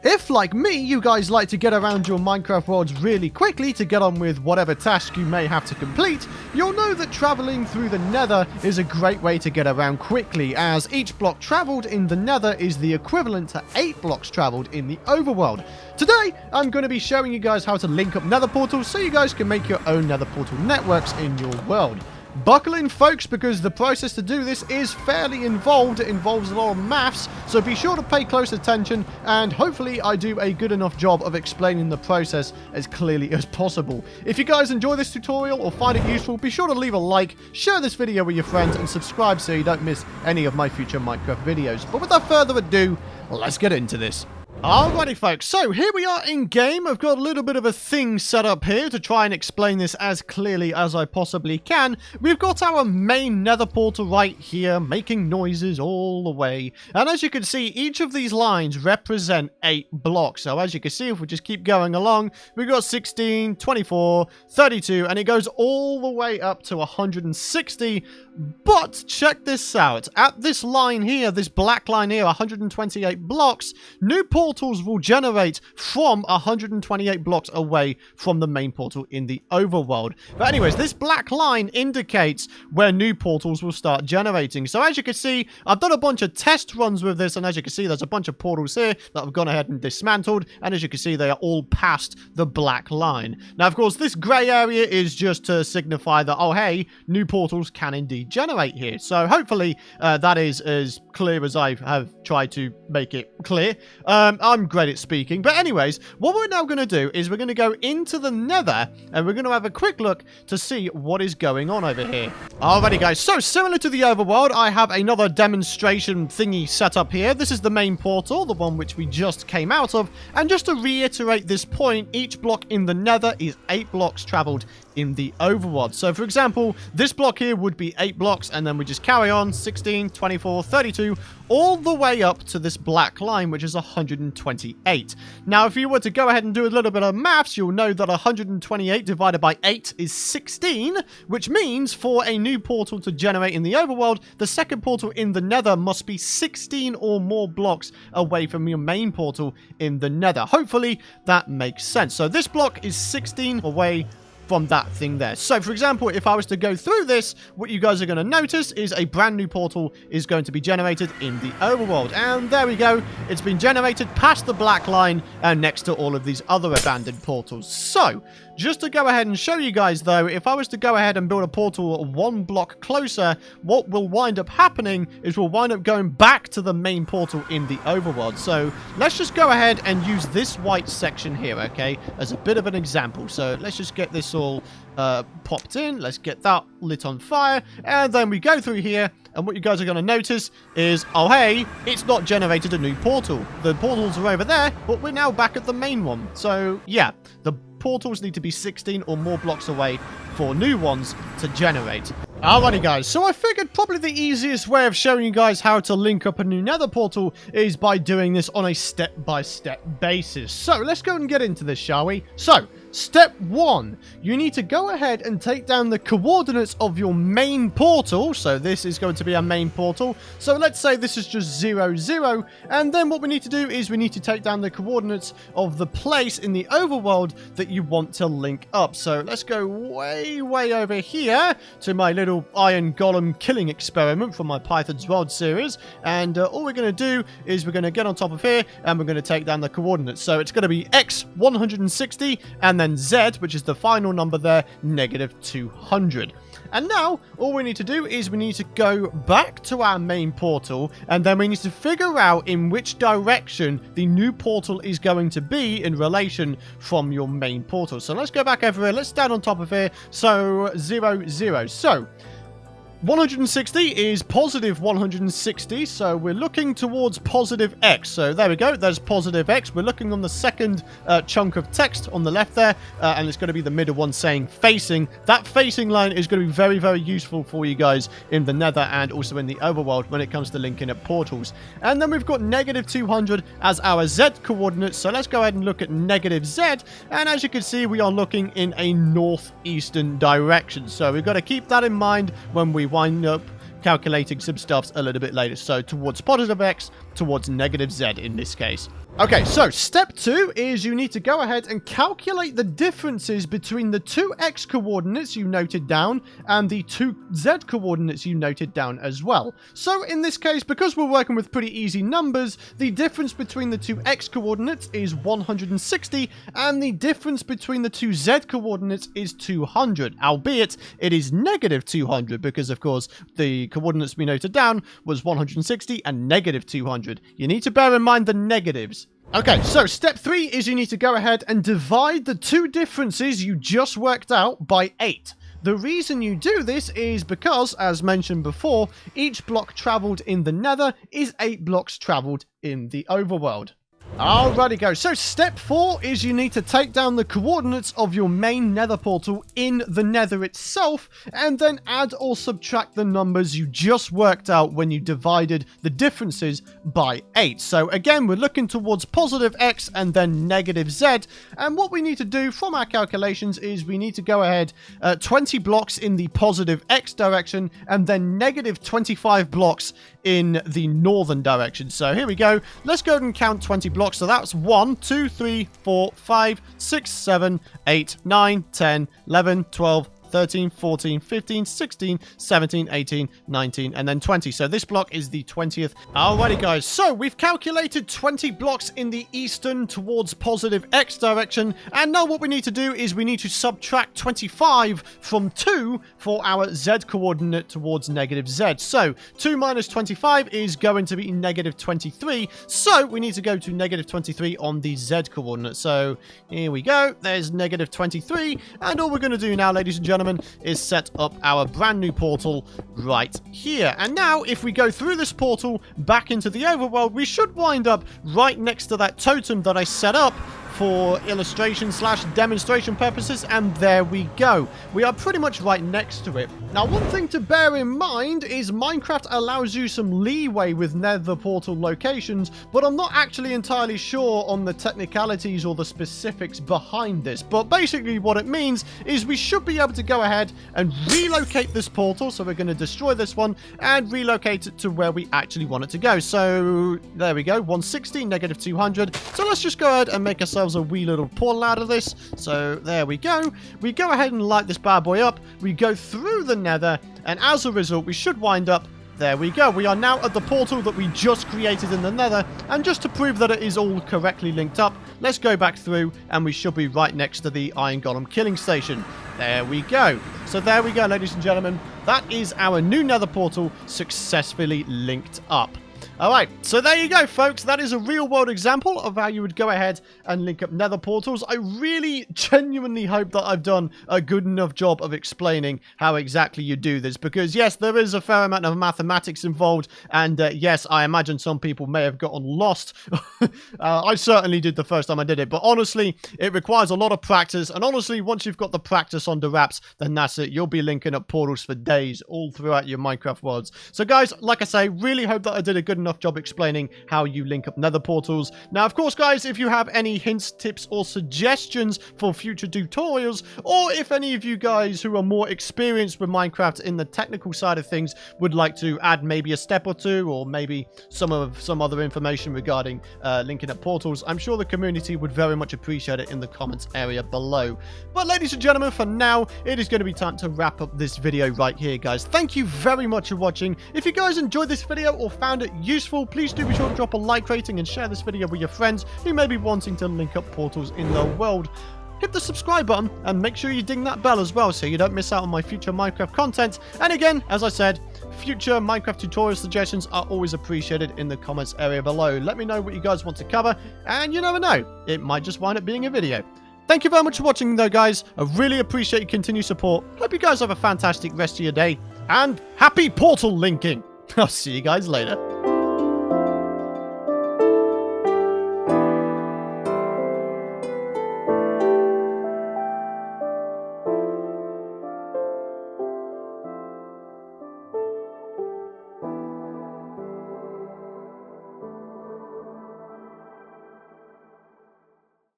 If, like me, you guys like to get around your Minecraft worlds really quickly to get on with whatever task you may have to complete, you'll know that traveling through the Nether is a great way to get around quickly, as each block traveled in the Nether is the equivalent to 8 blocks traveled in the overworld. Today, I'm going to be showing you guys how to link up Nether portals so you guys can make your own Nether portal networks in your world. Buckle in, folks, because the process to do this is fairly involved. It involves a lot of maths, so be sure to pay close attention, and hopefully I do a good enough job of explaining the process as clearly as possible. If you guys enjoy this tutorial or find it useful, be sure to leave a like, share this video with your friends, and subscribe so you don't miss any of my future Minecraft videos. But without further ado, let's get into this. Alrighty, folks, so here we are in game. I've got a little bit of a thing set up here to try and explain this as clearly as I possibly can. We've got our main Nether portal right here, making noises all the way. And as you can see, each of these lines represent 8 blocks. So as you can see, if we just keep going along, we've got 16, 24, 32, and it goes all the way up to 160. But check this out. At this line here, this black line here, 128 blocks, new portals will generate from 128 blocks away from the main portal in the overworld. But anyways, this black line indicates where new portals will start generating. So as you can see, I've done a bunch of test runs with this, and as you can see, there's a bunch of portals here that I've gone ahead and dismantled, and as you can see, they are all past the black line. Now, of course, this grey area is just to signify that, oh, hey, new portals can indeed generate here. So hopefully that is as clear as I have tried to make it clear. I'm great at speaking. But anyways, what we're now going to do is we're going to go into the Nether and we're going to have a quick look to see what is going on over here. Alrighty, guys. So similar to the overworld, I have another demonstration thingy set up here. This is the main portal, the one which we just came out of. And just to reiterate this point, each block in the Nether is 8 blocks traveled in the overworld. So for example, this block here would be 8 blocks, and then we just carry on 16, 24, 32, all the way up to this black line, which is 128. Now, if you were to go ahead and do a little bit of maths, you'll know that 128 divided by 8 is 16, which means for a new portal to generate in the overworld, the second portal in the Nether must be 16 or more blocks away from your main portal in the Nether. Hopefully that makes sense. So this block is 16 away from that thing there. So, for example, if I was to go through this, what you guys are going to notice is a brand new portal is going to be generated in the overworld. And there we go. It's been generated past the black line and next to all of these other abandoned portals. So, just to go ahead and show you guys, though, if I was to go ahead and build a portal 1 block closer, what will wind up happening is we'll wind up going back to the main portal in the overworld. So, let's just go ahead and use this white section here, okay, as a bit of an example. So, let's just get this all popped in. Let's get that lit on fire. And then we go through here, and what you guys are going to notice is, oh, hey, it's not generated a new portal. The portals are over there, but we're now back at the main one. So, yeah, the portals need to be 16 or more blocks away for new ones to generate. Alrighty, guys, so I figured probably the easiest way of showing you guys how to link up a new Nether portal is by doing this on a step-by-step basis. So let's go and get into this, shall we? So, step 1, you need to go ahead and take down the coordinates of your main portal. So this is going to be our main portal. So let's say this is just 0, 0. And then what we need to do is we need to take down the coordinates of the place in the overworld that you want to link up. So let's go way, way over here to my little iron golem killing experiment from my Python's World series. And all we're going to do is we're going to get on top of here and we're going to take down the coordinates. So it's going to be x 160 and then z, which is the final number there, negative 200. And now, all we need to do is we need to go back to our main portal, and then we need to figure out in which direction the new portal is going to be in relation from your main portal. So let's go back over here. Let's stand on top of here. So, 0, 0. So, 160 is positive 160, so we're looking towards positive x. So there we go, there's positive x. We're looking on the second chunk of text on the left there, and it's going to be the middle one saying facing. That facing line is going to be very, very useful for you guys in the Nether and also in the overworld when it comes to linking up portals. And then we've got negative 200 as our z coordinates, so let's go ahead and look at negative z, and as you can see, we are looking in a northeastern direction. So we've got to keep that in mind when we wind up calculating some stuffs a little bit later. So towards positive x towards -z in this case. Okay, so step 2 is you need to go ahead and calculate the differences between the 2 x coordinates you noted down and the 2 z coordinates you noted down as well. So in this case, because we're working with pretty easy numbers, the difference between the 2 x coordinates is 160 and the difference between the 2 z coordinates is 200, albeit it is -200 because of course the coordinates we noted down was 160 and -200. You need to bear in mind the negatives. Okay, so step 3 is you need to go ahead and divide the 2 differences you just worked out by 8. The reason you do this is because, as mentioned before, each block traveled in the Nether is 8 blocks traveled in the overworld. Alrighty go. So step 4 is you need to take down the coordinates of your main Nether portal in the Nether itself and then add or subtract the numbers you just worked out when you divided the differences by 8. So again, we're looking towards +x and then -z, and what we need to do from our calculations is we need to go ahead 20 blocks in the +x direction and then -25 blocks in the northern direction. So here we go. Let's go ahead and count 20 blocks. So that's 1, 2, 3, 4, 5, 6, 7, 8, 9, 10, 11, 12, 13, 14, 15, 16, 17, 18, 19, and then 20. So this block is the 20th. Alrighty, guys. So we've calculated 20 blocks in the eastern towards +x direction. And now what we need to do is we need to subtract 25 from 2 for our z coordinate towards -z. So 2 minus 25 is going to be -23. So we need to go to -23 on the z coordinate. So here we go. There's -23. And all we're going to do now, ladies and gentlemen, is set up our brand new portal right here. And now if we go through this portal back into the overworld, we should wind up right next to that totem that I set up for illustration/demonstration purposes, and there we go. We are pretty much right next to it. Now, one thing to bear in mind is Minecraft allows you some leeway with Nether portal locations, but I'm not actually entirely sure on the technicalities or the specifics behind this. But basically what it means is we should be able to go ahead and relocate this portal. So we're going to destroy this one and relocate it to where we actually want it to go. So there we go, 160, -200. So let's just go ahead and make ourselves a wee little portal out of this. So there we go. We go ahead and light this bad boy up. We go through the Nether, and as a result, we should wind up. There we go. We are now at the portal that we just created in the Nether, and just to prove that it is all correctly linked up, let's go back through, and we should be right next to the Iron Golem killing station. There we go. So there we go, ladies and gentlemen. That is our new Nether portal successfully linked up. Alright, so there you go, folks. That is a real-world example of how you would go ahead and link up Nether portals. I really genuinely hope that I've done a good enough job of explaining how exactly you do this, because yes, there is a fair amount of mathematics involved, and yes, I imagine some people may have gotten lost. I certainly did the first time I did it, but honestly, it requires a lot of practice, and honestly, once you've got the practice on the wraps, then that's it. You'll be linking up portals for days all throughout your Minecraft worlds. So guys, like I say, really hope that I did a good enough job explaining how you link up Nether portals. Now, of course, guys, if you have any hints, tips, or suggestions for future tutorials, or if any of you guys who are more experienced with Minecraft in the technical side of things would like to add maybe a step or two, or maybe some other information regarding linking up portals, I'm sure the community would very much appreciate it in the comments area below. But ladies and gentlemen, for now, it is going to be time to wrap up this video right here, guys. Thank you very much for watching. If you guys enjoyed this video or found it useful, please do be sure to drop a like rating and share this video with your friends who may be wanting to link up portals in their world. Hit the subscribe button and make sure you ding that bell as well so you don't miss out on my future Minecraft content. And again, as I said, future Minecraft tutorial suggestions are always appreciated in the comments area below. Let me know what you guys want to cover, and you never know, it might just wind up being a video. Thank you very much for watching though, guys. I really appreciate your continued support. Hope you guys have a fantastic rest of your day, and happy portal linking. I'll see you guys later.